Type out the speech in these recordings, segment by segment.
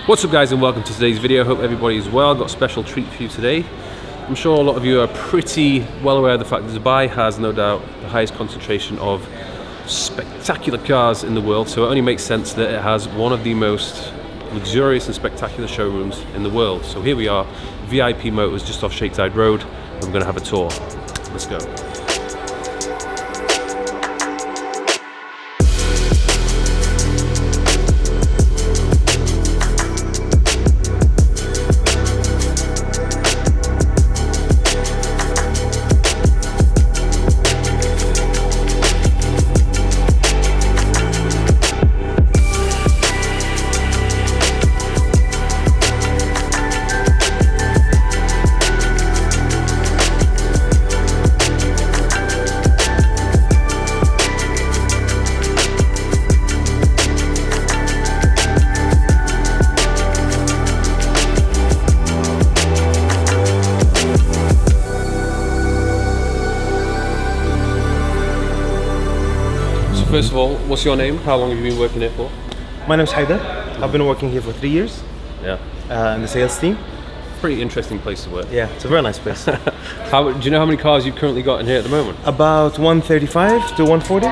What's up guys, and welcome to today's video. Hope everybody is well. Got a special treat for you today. I'm sure a lot of you are pretty well aware of the fact that Dubai has no doubt the highest concentration of spectacular cars in the world, so it only makes sense that it has one of the most luxurious and spectacular showrooms in the world. So here we are, VIP Motors, just off Sheikh Zayed Road, and we're going to have a tour. Let's go. First of all, what's your name? How long have you been working here for? My name's Haider. I've been working here for 3 years. Yeah. In the sales team. Pretty interesting place to work. Yeah, it's a very nice place. Do you know how many cars you've currently got in here at the moment? About 135 to 140.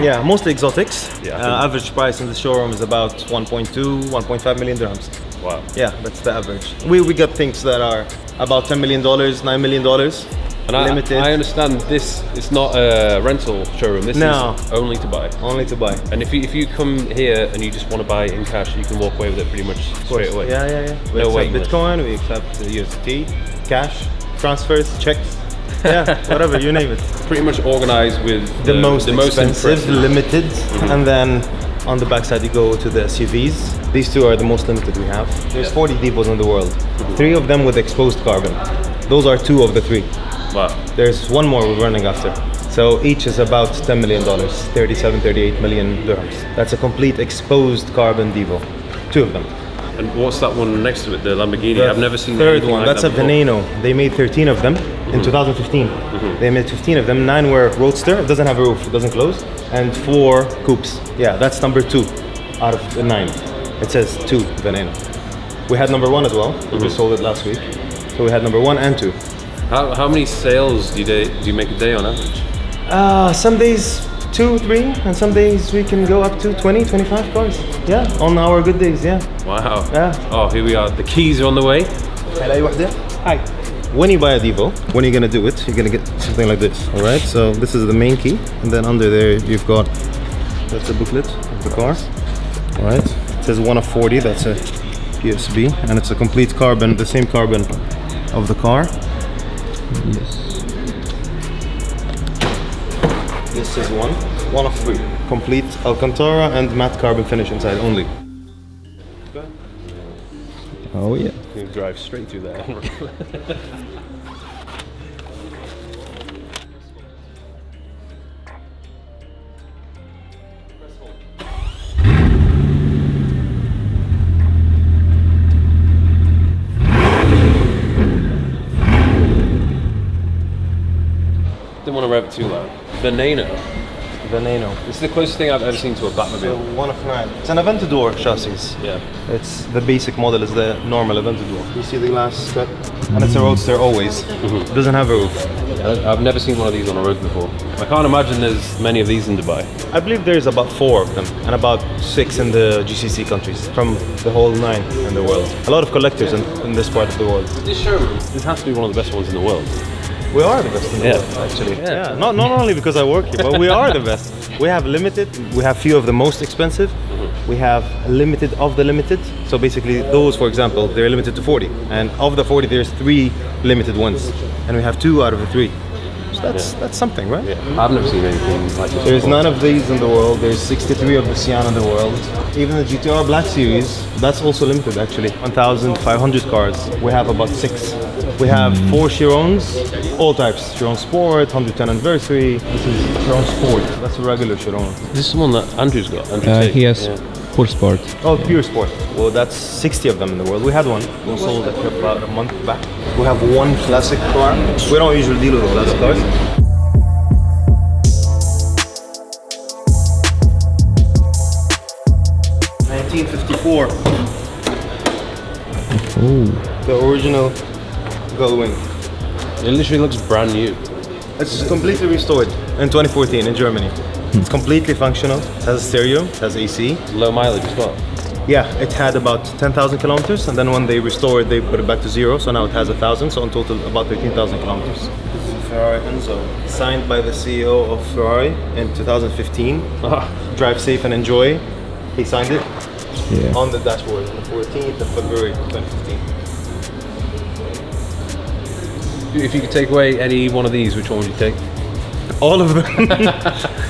Yeah, mostly exotics. Yeah, average price in the showroom is about 1.2, 1.5 million dirhams. Wow. Yeah, that's the average. We got things that are about $10 million, $9 million. And limited. I understand this is not a rental showroom. This is only to buy. Only to buy. And if you come here and you just want to buy it in cash, you can walk away with it pretty much straight away. Yeah. We No accept Bitcoin, we accept USDT, cash, transfers, checks. Yeah, whatever, you name it. Pretty much organized with the most expensive, limited, and then on the backside you go to the SUVs. These two are the most limited we have. There's 40 Devos in the world. 3 of them with exposed carbon. Those are 2 of the 3. Wow. There's 1 more we're running after. So each is about $10 million, 37, 38 million dirhams. That's a complete exposed carbon Devo. 2 of them. And what's that one next to it, the Lamborghini? I've never seen third anything one. like That's that a Veneno. They made 13 of them in 2015. They made 15 of them. 9 were Roadster. It doesn't have a roof. It doesn't close. And 4 coupes. Yeah, that's number 2 out of the 9. It says 2 Veneno. We had number 1 as well. We just sold it last week. So we had number 1 and 2. How many sales do you make a day on average? Some days 2, 3, and some days we can go up to 20, 25 cars. Yeah, on our good days, yeah. Wow. Yeah. Oh, here we are. The keys are on the way. Hi. When you buy a Devo, when you're gonna do it, you're gonna get something like this. All right. So this is the main key, and then under there you've got that's a booklet of the car. All right. It says 1 of 40. That's a USB, and it's a complete carbon, the same carbon of the car. Yes. This is 1 of 3. Complete Alcantara and matte carbon finish inside only. Oh yeah. You drive straight through there. Didn't want to rev it too loud. Veneno. This is the closest thing I've ever seen to a Batmobile. So 1 of 9. It's an Aventador chassis. Yeah. It's the basic model is the normal Aventador. You see the glass strip? And it's a Roadster always. It doesn't have a roof. I've never seen one of these on a road before. I can't imagine there's many of these in Dubai. I believe there's about 4 of them and about 6 in the GCC countries from the whole 9 in the world. A lot of collectors in this part of the world. This showroom, this has to be one of the best ones in the world. We are the best in the world, actually. Yeah. Not only because I work here, but we are the best. We have limited. We have few of the most expensive. We have limited of the limited. So basically, those, for example, they're limited to 40, and of the 40, there's 3 limited ones, and we have 2 out of the 3. So that's something, right? Yeah. I've never seen anything like this. There's none of these in the world. There's 63 of the Sienna in the world. Even the GTR Black Series, that's also limited actually. 1,500 cars. We have about 6. We have 4 Chirons, all types. Chiron Sport, 110 anniversary. This is Chiron Sport. That's a regular Chiron. This is the one that Andrew's got. He has Full Sport. Oh, Pure Sport. Well, that's 60 of them in the world. We had one. We sold it about a month back. We have 1 classic car. We don't usually deal with classic cars. 1954 Oh, The original Gullwing. It literally looks brand new. It's completely restored in 2014 in Germany. It's completely functional. It has a stereo, it has AC. Low mileage as well. Yeah, it had about 10,000 kilometers, and then when they restored, they put it back to zero. So now it has 1,000. So in total, about 13,000 kilometers. This is a Ferrari Enzo, signed by the CEO of Ferrari in 2015. Drive safe and enjoy. He signed it yeah. on the dashboard on the 14th of February 2015. If you could take away any one of these, which one would you take? All of them.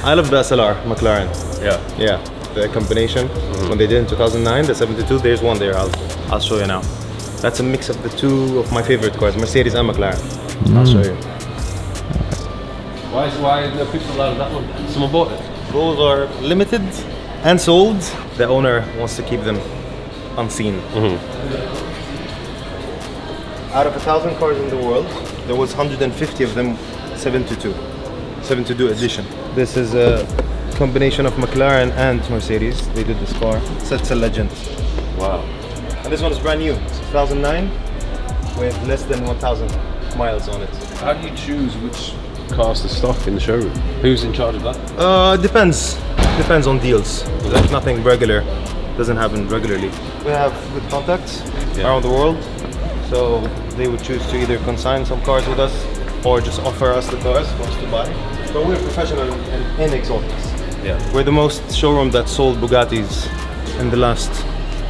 I love the SLR, McLaren. Yeah. Yeah, the combination. When they did in 2009, the 72, there's one there. I'll show you now. That's a mix of the two of my favorite cars, Mercedes and McLaren. I'll show you. Why no people allowed of that one? Someone bought it. Those are limited and sold. The owner wants to keep them unseen. Out of 1,000 cars in the world, there was 150 of them 722 edition. This is a combination of McLaren and Mercedes. They did this car. So it's a legend. Wow. And this one is brand new. It's 2009 with less than 1,000 miles on it. How do you choose which cars to stock in the showroom? Who's in charge of that? Depends. Depends on deals. There's nothing regular. Doesn't happen regularly. We have good contacts around the world. So they would choose to either consign some cars with us or just offer us the cars for us to buy. But we're professional in exotics. Yeah. We're the most showroom that sold Bugattis in the last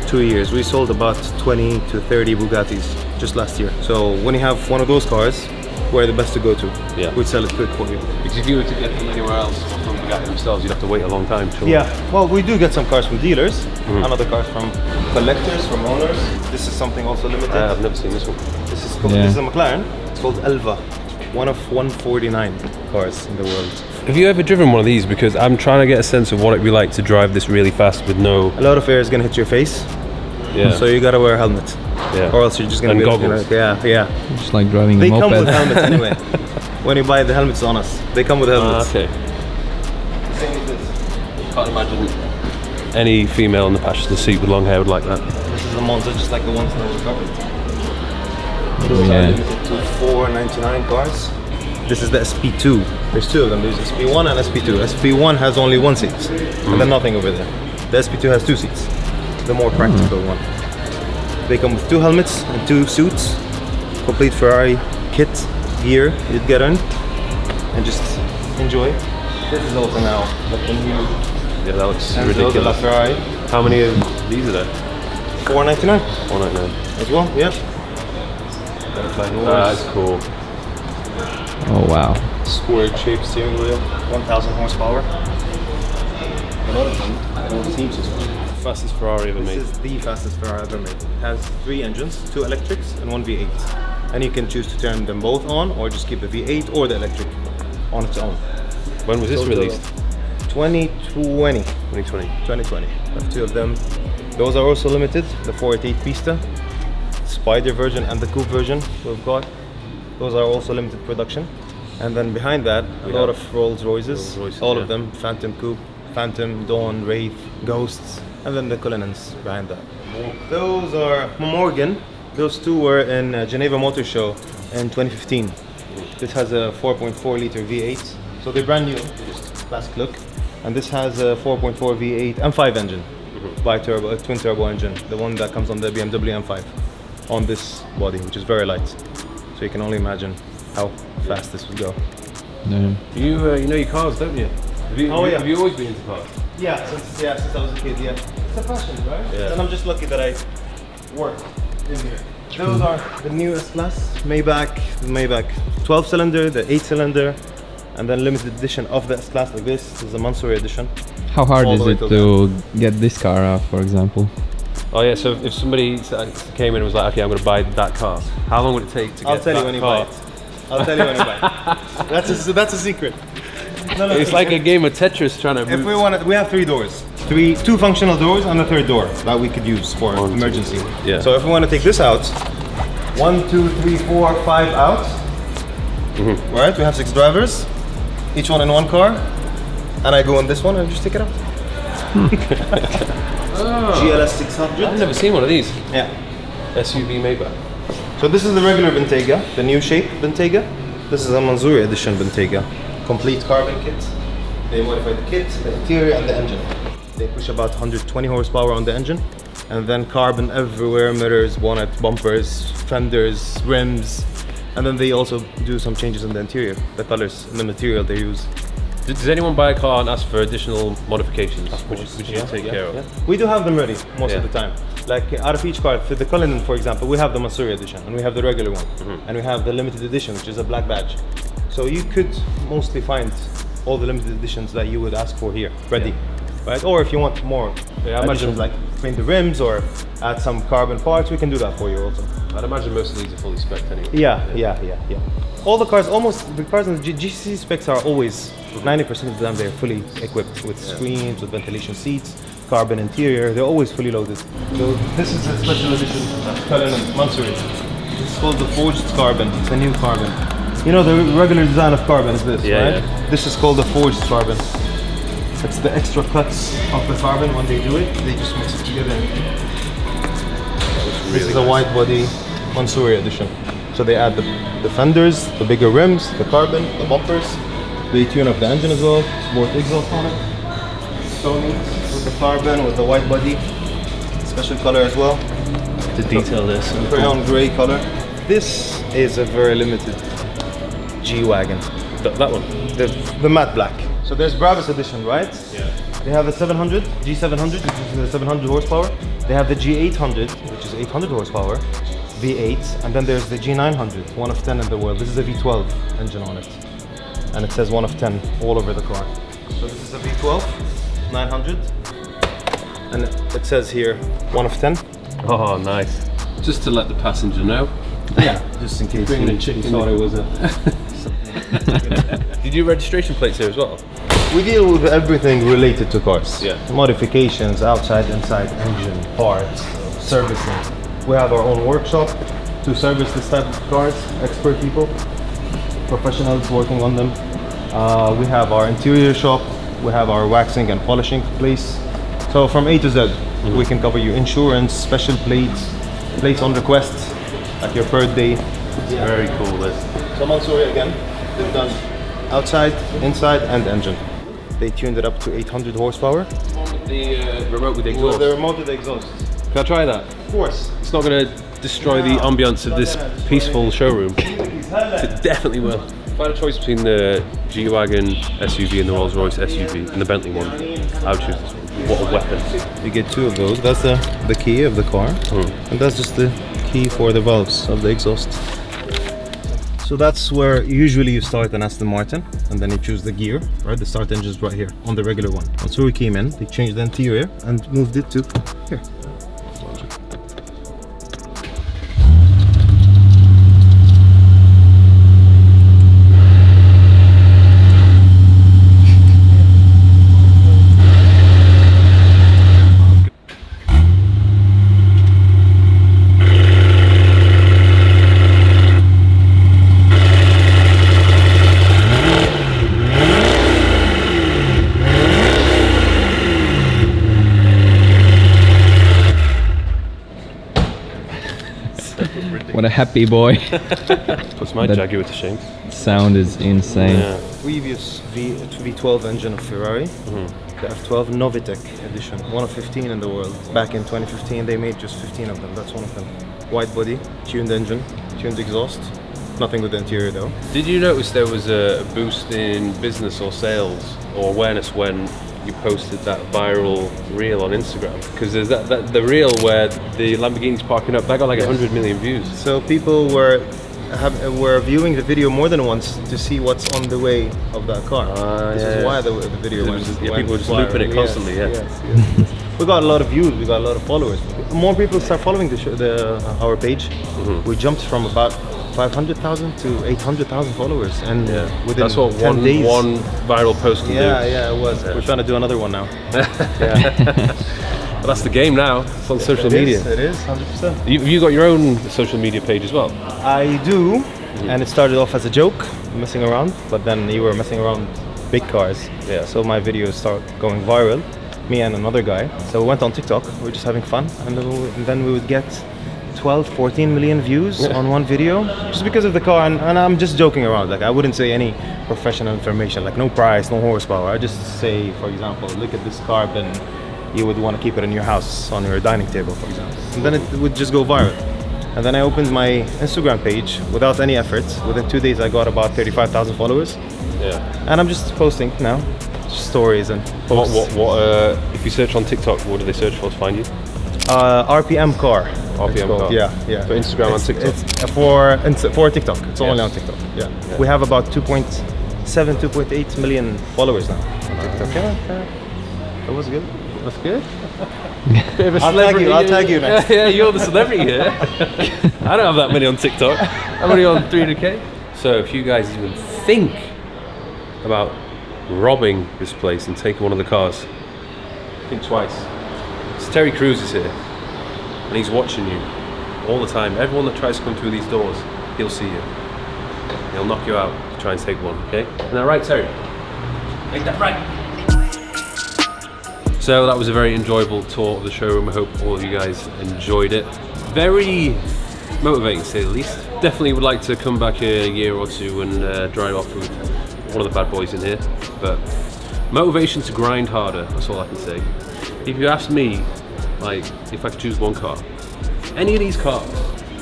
2 years. We sold about 20 to 30 Bugattis just last year. So when you have one of those cars, we're the best to go to. Yeah. We'd sell it quick for you. Because if you were to get them anywhere else or from Bugatti themselves, you'd have to wait a long time. Surely. Yeah, well, we do get some cars from dealers, and other cars from collectors, from owners. This is something also limited. I've never seen this one. This is called, this is a McLaren. It's called Elva, one of 149 cars in the world. Have you ever driven one of these? Because I'm trying to get a sense of what it'd be like to drive this really fast with no... A lot of air is gonna hit your face, so you gotta wear a helmet. Yeah. Or else you're just gonna and be goggles. Yeah. Just like driving They a moped. come with helmets anyway. When you buy the helmets on us, they come with helmets. Okay. Same as this. Can't imagine any female in the passenger seat with long hair would like that. This is a Monza, just like the ones that were covered. Oh, Those are yeah. limited to 499 cars. This is the SP2. There's two of them. There's SP1 and SP2. SP1 has only one seat, and then nothing over there. The SP2 has two seats, the more practical one. They come with two helmets and two suits, complete Ferrari kit, gear you'd get in, and just enjoy. This is also now like the new Yeah, that looks Enzo ridiculous. LaFerrari. How many of these are there? 499 199. as well. Yeah. That's cool. Oh wow. Squared shaped steering wheel, 1,000 horsepower. A lot of them don't seem so small. Fastest Ferrari ever made. This is the fastest Ferrari ever made. It has 3 engines, 2 electrics and 1 V8. And you can choose to turn them both on or just keep the V8 or the electric on its own. When was this So released? 2020. 2020. 2020. I have 2 of them. Those are also limited, the 488 Pista, Spider version and the Coupe version we've got. Those are also limited production. And then behind that, a lot of Rolls Royces, all of them, Phantom Coupe, Phantom, Dawn, Wraith, Ghosts, and then the Cullinans behind that. Those are Morgan. Those two were in Geneva Motor Show in 2015. This has a 4.4 liter V8, so they're brand new, just classic look. And this has a 4.4 V8 M5 engine, bi-turbo, a twin turbo engine, the one that comes on the BMW M5, on this body, which is very light. So you can only imagine how fast this would go. Yeah. You know your cars, don't you? Have you always been into cars? Yeah, since I was a kid, yeah. It's a passion, right? Yeah. And I'm just lucky that I work in here. Those are the newest class, Maybach 12-cylinder, the 8-cylinder, and then limited edition of the S-Class like this. This is the Mansory edition. How hard All is the way it till to get this car out, for example? Oh yeah, so if somebody came in and was like, okay, I'm going to buy that car, how long would it take to get I'll tell that you when you car? buy it. I'll tell you when you buy it. That's a secret. No, It's like a game of Tetris trying to If we want it, we have 3 doors. 2 functional doors and a 3rd door that we could use for 1, 2, emergency. yeah. So if we want to take this out, 1, 2, 3, 4, 5 out. Right, we have 6 drivers, each one in one car, and I go in this one and just take it out. GLS 600. I've never seen one of these. Yeah. SUV Maybach. So this is the regular Bentayga, the new shape Bentayga. This is a Mansory edition Bentayga. Complete carbon kit. They modified the kit, the interior and the engine. They push about 120 horsepower on the engine. And then carbon everywhere, mirrors, bonnet, bumpers, fenders, rims. And then they also do some changes in the interior, the colors and the material they use. Does anyone buy a car and ask for additional modifications, which you take care of? Yeah. We do have them ready most of the time. Like out of each car, for the Cullinan for example, we have the Mansory edition and we have the regular one. And we have the limited edition, which is a black badge. So you could mostly find all the limited editions that you would ask for here, ready. Right? Or if you want more additions, like paint the rims or add some carbon parts, we can do that for you also. I'd imagine most of these are fully spec'd anyway. Yeah. All the cars, almost the cars in the GCC specs are always 90% of them they're fully equipped with screens, with ventilation seats, carbon interior. They're always fully loaded. So this is a special edition Cullinan Mansory. It's called the forged carbon. It's a new carbon. You know the regular design of carbon is this, right? Yeah. This is called the forged carbon. It's the extra cuts of the carbon. When they do it, they just mix it together. This is a white body Mansory edition. So they add the fenders, the bigger rims, the carbon, the bumpers. They tune up the engine as well. Sport exhaust on it. So neat with the carbon, with the white body. Special color as well. To detail this. Brown grey color. This is a very limited G-Wagon. That one? The matte black. So there's Brabus edition, right? Yeah. They have the 700, G700, which is the 700 horsepower. They have the G800, which is 800 horsepower, V8, and then there's the G900, 1 of 10 in the world. This is a V12 engine on it, and it says 1 of 10 all over the car. So this is a V12, 900, and it says here 1 of 10. Oh, nice. Just to let the passenger know. Yeah, just in case you thought it was a... Did you do registration plates here as well? We deal with everything related to cars. Yeah. Modifications, outside, inside, engine, parts, servicing. We have our own workshop to service this type of cars, expert people, professionals working on them. We have our interior shop, we have our waxing and polishing place. So from A to Z, we can cover you insurance, special plates, plates on request, like your birthday. Yeah. Very cool, this. So Mansory again, they've done outside, inside and engine. They tuned it up to 800 horsepower. The remote with the exhaust. With the remote with the exhaust. Can I try that? Of course. It's not going to destroy the ambience of this peaceful showroom. It definitely will. If I had a choice between the G-Wagon SUV and the Rolls-Royce SUV and the Bentley one, I would choose this one. What a weapon. You get two of those. That's the key of the car. And that's just the key for the valves of the exhaust. So that's where usually you start an Aston Martin, and then you choose the gear, right? The start engine is right here on the regular one. And so we came in, they changed the interior and moved it to here. What a happy boy. Puts my Jaguar to shame. Sound is insane. Yeah. Previous V12 engine of Ferrari, the F12 NOVITEC edition, 1 of 15 in the world. Back in 2015 they made just 15 of them, that's one of them. White body, tuned engine, tuned exhaust, nothing with the interior though. Did you notice there was a boost in business or sales or awareness when you posted that viral reel on Instagram? Because there's the reel where the Lamborghini's parking up, that got like 100 million views. So people were viewing the video more than once to see what's on the way of that car. This is why the video went. People were just looping it constantly. Yes. We got a lot of views. We got a lot of followers. More people start following our page. We jumped from about 500,000 to 800,000 followers, and within that's what 10 days. one viral post can do. Yeah, it was. We're trying to do another one now. But that's the game now. It's on social media. It is 100%. You got your own social media page as well? I do, and it started off as a joke, messing around, but then you were messing around big cars. Yeah. So my videos start going viral, me and another guy. So we went on TikTok, we were just having fun, and then we would get 12, 14 million views on one video, just because of the car. And I'm just joking around. Like, I wouldn't say any professional information, like no price, no horsepower. I just say, for example, look at this car, then you would want to keep it in your house on your dining table, for example. And then it would just go viral. And then I opened my Instagram page without any effort. Within 2 days, I got about 35,000 followers. Yeah. And I'm just posting now, stories and posts. What if you search on TikTok, what do they search for to find you? RPM car. RPM car. Yeah. For Instagram and TikTok? It's for TikTok. It's only on TikTok. Yeah. We have about 2.7, 2.8 million followers now on TikTok. Yeah. That was good. That's good. Bit of a I'll celebrity. I'll tag you next. Yeah, you're the celebrity here. I don't have that many on TikTok. I'm only on 300k. So if you guys even think about robbing this place and taking one of the cars, think twice. So Terry Crews is here, and he's watching you all the time. Everyone that tries to come through these doors, he'll see you. He'll knock you out to try and take one, okay? Isn't that right, Terry? Make that right. So that was a very enjoyable tour of the showroom. I hope all of you guys enjoyed it. Very motivating, to say the least. Definitely would like to come back here in a year or two and drive off with one of the bad boys in here. But motivation to grind harder, that's all I can say. If you ask me, like, if I could choose one car, any of these cars,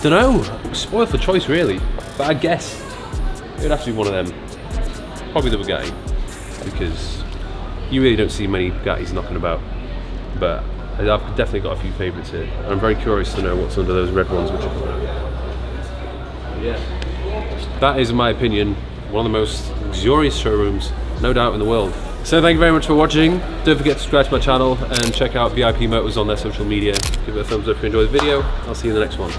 don't know, spoiled for choice really, but I guess it would have to be one of them. Probably the Bugatti, because you really don't see many Bugattis knocking about, but I've definitely got a few favourites here. I'm very curious to know what's under those red ones which are coming out. Yeah, that is, in my opinion, one of the most luxurious showrooms, no doubt, in the world. So thank you very much for watching. Don't forget to subscribe to my channel and check out VIP Motors on their social media. Give it a thumbs up if you enjoyed the video. I'll see you in the next one.